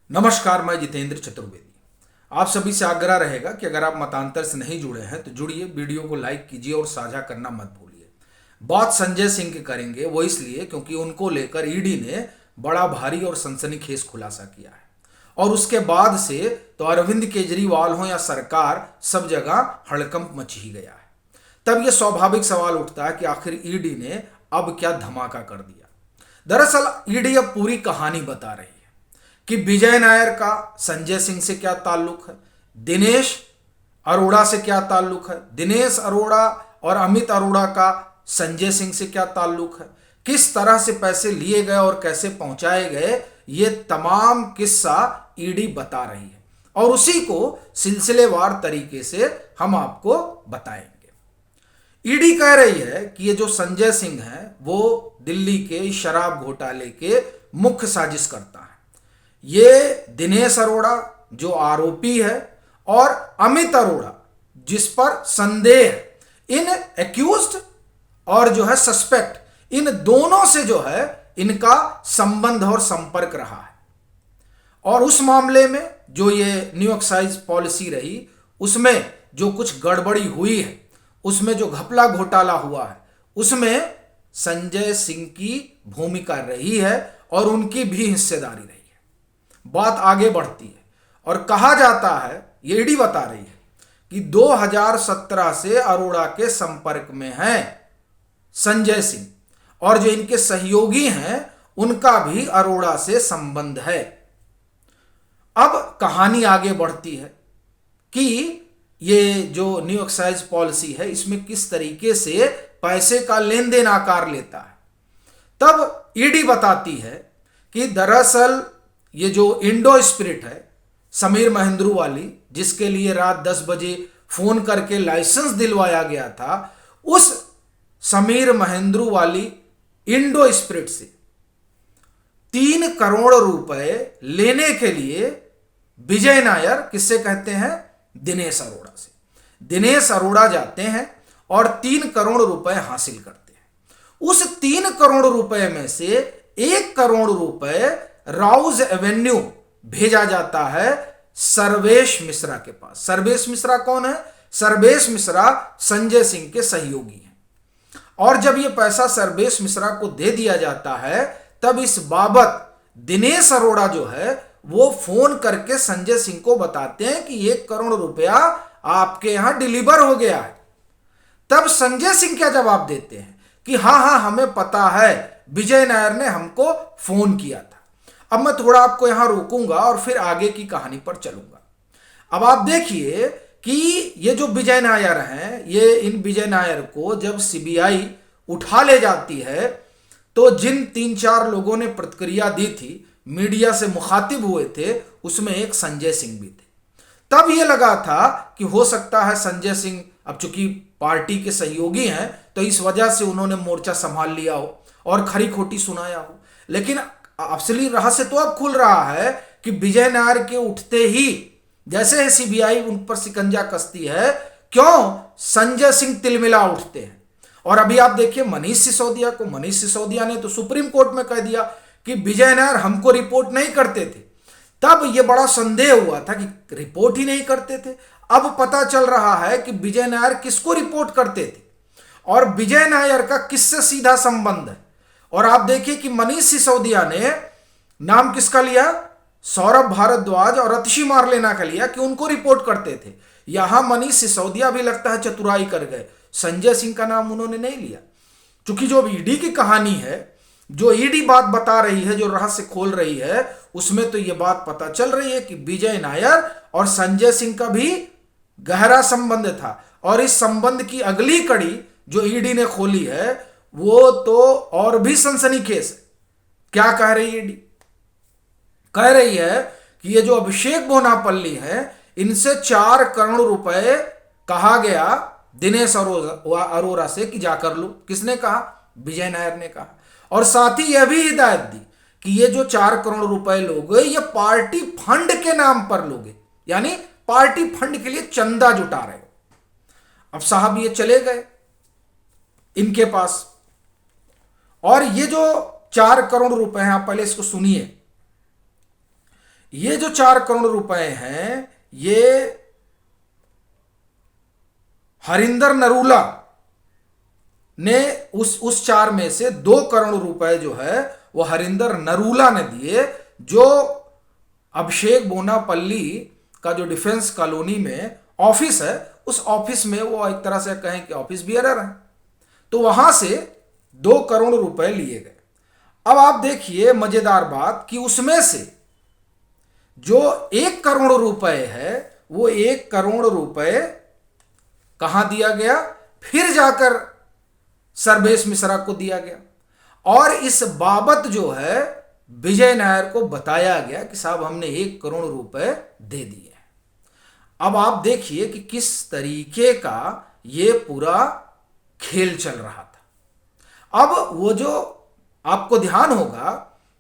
नमस्कार, मैं जितेंद्र चतुर्वेदी। आप सभी से आग्रह रहेगा कि अगर आप मतांतर से नहीं जुड़े हैं तो जुड़िए, वीडियो को लाइक कीजिए और साझा करना मत भूलिए। बात संजय सिंह की करेंगे, वो इसलिए क्योंकि उनको लेकर ईडी ने बड़ा भारी और सनसनीखेज खुलासा किया है। और उसके बाद से तो अरविंद केजरीवाल हो या सरकार, सब जगह हड़कंप मच ही गया है। तब ये स्वाभाविक सवाल उठता है कि आखिर ईडी ने अब क्या धमाका कर दिया। दरअसल ईडी अब पूरी कहानी बता रही है कि विजय नायर का संजय सिंह से क्या ताल्लुक है, दिनेश अरोड़ा से क्या ताल्लुक है, दिनेश अरोड़ा और अमित अरोड़ा का संजय सिंह से क्या ताल्लुक है, किस तरह से पैसे लिए गए और कैसे पहुंचाए गए, ये तमाम किस्सा ईडी बता रही है। और उसी को सिलसिलेवार तरीके से हम आपको बताएंगे। ईडी कह रही है कि ये जो संजय सिंह है वो दिल्ली के शराब घोटाले के मुख्य साजिश करता है। ये दिनेश अरोड़ा जो आरोपी है और अमित अरोड़ा जिस पर संदेह है, इन एक्यूज्ड और जो है सस्पेक्ट, इन दोनों से जो है इनका संबंध और संपर्क रहा है। और उस मामले में जो ये न्यू एक्साइज पॉलिसी रही, उसमें जो कुछ गड़बड़ी हुई है, उसमें जो घपला घोटाला हुआ है, उसमें संजय सिंह की भूमिका रही है और उनकी भी हिस्सेदारी रही है। बात आगे बढ़ती है और कहा जाता है, ये ईडी बता रही है कि 2017 से अरोड़ा के संपर्क में हैं संजय सिंह और जो इनके सहयोगी हैं उनका भी अरोड़ा से संबंध है। अब कहानी आगे बढ़ती है कि ये जो न्यू एक्साइज पॉलिसी है इसमें किस तरीके से पैसे का लेन देन आकार लेता है। तब ईडी बताती है कि दरअसल ये जो इंडो स्पिरिट है समीर महेंद्रू वाली, जिसके लिए रात 10 बजे फोन करके लाइसेंस दिलवाया गया था, उस समीर महेंद्रू वाली इंडो स्पिरिट से 3 करोड़ रुपए लेने के लिए विजय नायर, किससे कहते हैं, दिनेश अरोड़ा से, दिनेश अरोड़ा जाते हैं और 3 करोड़ रुपए हासिल करते हैं। उस 3 करोड़ रुपए में से 1 करोड़ रुपए राउज एवेन्यू भेजा जाता है सर्वेश मिश्रा के पास। सर्वेश मिश्रा कौन है? सर्वेश मिश्रा संजय सिंह के सहयोगी हैं। और जब यह पैसा सर्वेश मिश्रा को दे दिया जाता है तब इस बाबत दिनेश अरोड़ा जो है वो फोन करके संजय सिंह को बताते हैं कि 1 करोड़ रुपया आपके यहां डिलीवर हो गया है। तब संजय सिंह क्या जवाब देते हैं कि हाँ हाँ हमें पता है, विजय नायर ने हमको फोन किया था। अब मैं थोड़ा आपको यहां रोकूंगा और फिर आगे की कहानी पर चलूंगा। अब आप देखिए कि ये जो विजय नायर हैं, ये इन विजय नायर को जब सीबीआई उठा ले जाती है तो जिन 3-4 लोगों ने प्रतिक्रिया दी थी, मीडिया से मुखातिब हुए थे, उसमें एक संजय सिंह भी थे। तब ये लगा था कि हो सकता है संजय सिंह अब चूंकि पार्टी के सहयोगी हैं तो इस वजह से उन्होंने मोर्चा संभाल लिया हो और खरी खोटी सुनाया हो। लेकिन असली रहस्य तो अब खुल रहा है कि विजय नायर के उठते ही जैसे सीबीआई उन पर शिकंजा कसती है, क्यों संजय सिंह तिलमिला उठते हैं। और अभी आप देखिए मनीष सिसोदिया ने तो सुप्रीम कोर्ट में कह दिया कि विजय नायर हमको रिपोर्ट नहीं करते थे। तब यह बड़ा संदेह हुआ था कि रिपोर्ट ही नहीं करते थे। अब पता चल रहा है कि विजय नायर किसको रिपोर्ट करते थे और विजय नायर का किससे सीधा संबंध है। और आप देखिए कि मनीष सिसोदिया ने नाम किसका लिया, सौरभ भारद्वाज और अतिशी मारलेना का लिया कि उनको रिपोर्ट करते थे। यहां मनीष सिसोदिया भी लगता है चतुराई कर गए, संजय सिंह का नाम उन्होंने नहीं लिया। क्योंकि जो ईडी की कहानी है, जो ईडी बात बता रही है, जो रहस्य खोल रही है, उसमें तो यह बात पता चल रही है कि विजय नायर और संजय सिंह का भी गहरा संबंध था। और इस संबंध की अगली कड़ी जो ईडी ने खोली है वो तो और भी सनसनीखेज है। क्या कह रही है ईडी? कह रही है कि ये जो अभिषेक बोनापल्ली है, इनसे 4 करोड़ रुपए कहा गया दिनेश अरोड़ा से कि जाकर लो। किसने कहा? विजय नायर ने कहा। और साथ ही यह भी हिदायत दी कि ये जो 4 करोड़ रुपए लोगे ये पार्टी फंड के नाम पर लोगे, यानी पार्टी फंड के लिए चंदा जुटा रहे हो। अब साहब ये चले गए इनके पास और ये जो 4 करोड़ रुपए हैं, आप पहले इसको सुनिए। ये जो 4 करोड़ रुपए हैं, ये हरिंदर नरूला ने उस 4 में से 2 करोड़ रुपए जो है वो हरिंदर नरूला ने दिए, जो अभिषेक बोनापल्ली का जो डिफेंस कॉलोनी में ऑफिस है, उस ऑफिस में वो एक तरह से कहें कि ऑफिस बियरर है। तो वहां से 2 करोड़ रुपए लिए गए। अब आप देखिए मजेदार बात कि उसमें से जो 1 करोड़ रुपए है, वो 1 करोड़ रुपए कहां दिया गया, फिर जाकर सर्वेश मिश्रा को दिया गया। और इस बाबत जो है विजय नायर को बताया गया कि साहब हमने 1 करोड़ रुपए दे दिए। अब आप देखिए कि किस तरीके का ये पूरा खेल चल रहा था। अब वो जो आपको ध्यान होगा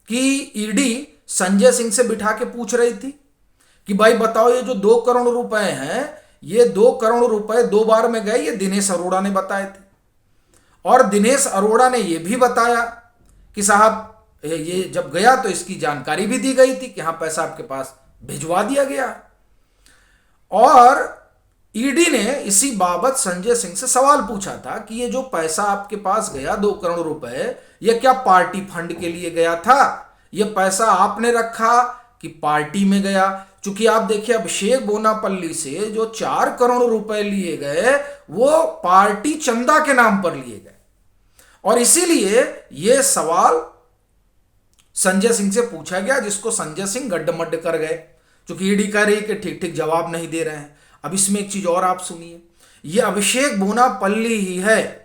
कि ईडी संजय सिंह से बिठा के पूछ रही थी कि भाई बताओ ये जो 2 करोड़ रुपए हैं, ये 2 करोड़ रुपए 2 बार में गए, ये दिनेश अरोड़ा ने बताए थे। और दिनेश अरोड़ा ने यह भी बताया कि साहब ये जब गया तो इसकी जानकारी भी दी गई थी कि हाँ पैसा आपके पास भिजवा दिया गया। और ईडी ने इसी बाबत संजय सिंह से सवाल पूछा था कि ये जो पैसा आपके पास गया 2 करोड़ रुपए, ये क्या पार्टी फंड के लिए गया था, ये पैसा आपने रखा कि पार्टी में गया? चूंकि आप देखिए अभिषेक बोनापल्ली से जो 4 करोड़ रुपए लिए गए वो पार्टी चंदा के नाम पर लिए गए, और इसीलिए यह सवाल संजय सिंह से पूछा गया, जिसको संजय सिंह गड्ढमड्ढ कर गए, क्योंकि ईडी कह रही कि ठीक ठीक जवाब नहीं दे रहे हैं। अब इसमें एक चीज और आप सुनिए, यह अभिषेक बोनापल्ली ही है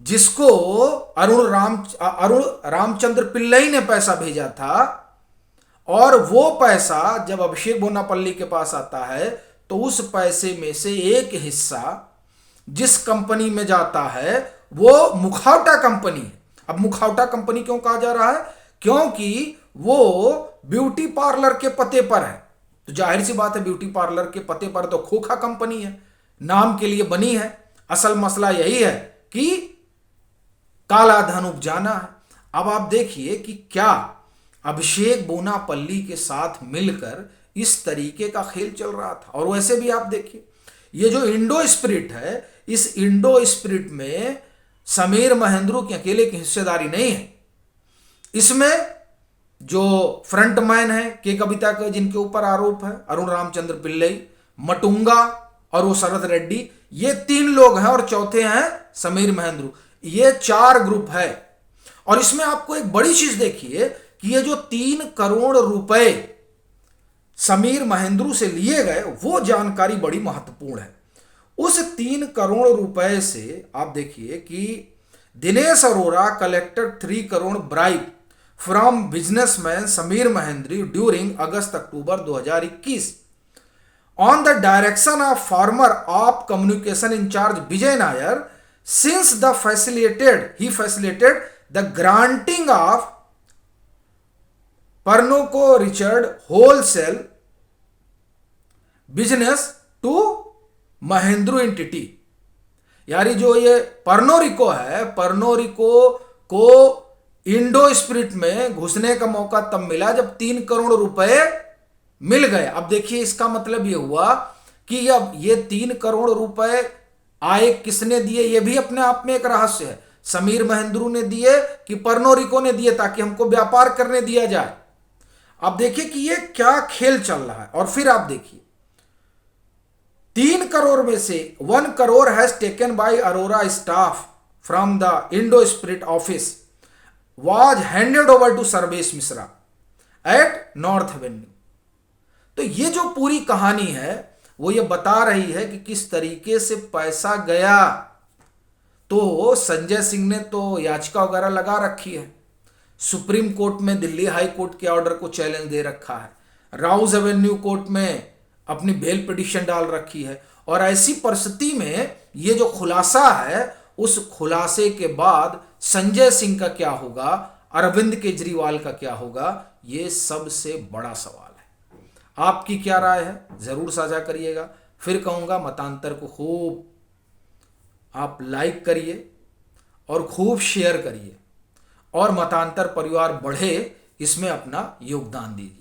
जिसको अरुण रामचंद्र पिल्लई ने पैसा भेजा था, और वो पैसा जब अभिषेक बोनापल्ली के पास आता है तो उस पैसे में से एक हिस्सा जिस कंपनी में जाता है वो मुखौटा कंपनी है। अब मुखौटा कंपनी क्यों कहा जा रहा है? क्योंकि वो ब्यूटी पार्लर के पते पर है, तो जाहिर सी बात है ब्यूटी पार्लर के पते पर तो खोखा कंपनी है, नाम के लिए बनी है। असल मसला यही है कि काला धन उपजाना है। अब आप देखिए कि क्या अभिषेक बोनापल्ली के साथ मिलकर इस तरीके का खेल चल रहा था। और वैसे भी आप देखिए ये जो इंडो स्पिरिट है, इस इंडो स्पिरिट में समीर महेंद्रू की अकेले की हिस्सेदारी नहीं है। इसमें जो फ्रंटमैन है के कविता के जिनके ऊपर आरोप है, अरुण रामचंद्र पिल्लई, मटुंगा और वो शरद रेड्डी, ये 3 लोग हैं, और चौथे हैं समीर महेंद्रू। ये 4 ग्रुप है। और इसमें आपको एक बड़ी चीज देखिए कि ये जो 3 करोड़ रुपए समीर महेंद्रू से लिए गए, वो जानकारी बड़ी महत्वपूर्ण है। उस 3 करोड़ रुपए से आप देखिए कि Dinesh Arora collected 3 crore bribe from businessman Sameer Mahendru during August October 2021 on the direction of former of communication incharge Vijay Nair, since he facilitated the granting of Pernod Ricard wholesale business to Mahindra entity। यारी जो ये पर्नोरिको है, पर्नोरिको को इंडो स्पिरिट में घुसने का मौका तब मिला जब 3 करोड़ रुपए मिल गए। अब देखिए इसका मतलब ये हुआ कि अब ये 3 करोड़ रुपए आए किसने दिए, ये भी अपने आप में एक रहस्य है। समीर महेंद्रू ने दिए कि पर्नोरिको ने दिए, ताकि हमको व्यापार करने दिया जाए। अब देखिए कि ये क्या खेल चल रहा है। और फिर आप देखिए 3 करोड़ में से 1 crore has taken by Arora staff from the Indo Spirit office was handed over to Sarvesh Mishra at North Avenue. तो ये जो पूरी कहानी है वो ये बता रही है कि किस तरीके से पैसा गया। तो संजय सिंह ने तो याचिका वगैरह लगा रखी है, सुप्रीम कोर्ट में दिल्ली हाई कोर्ट के ऑर्डर को चैलेंज दे रखा है, राउज एवेन्यू कोर्ट में अपनी बेल पिटीशन डाल रखी है। और ऐसी परिस्थिति में ये जो खुलासा है, उस खुलासे के बाद संजय सिंह का क्या होगा, अरविंद केजरीवाल का क्या होगा, ये सबसे बड़ा सवाल है। आपकी क्या राय है जरूर साझा करिएगा। फिर कहूंगा मतांतर को खूब आप लाइक करिए और खूब शेयर करिए, और मतांतर परिवार बढ़े इसमें अपना योगदान दीजिए।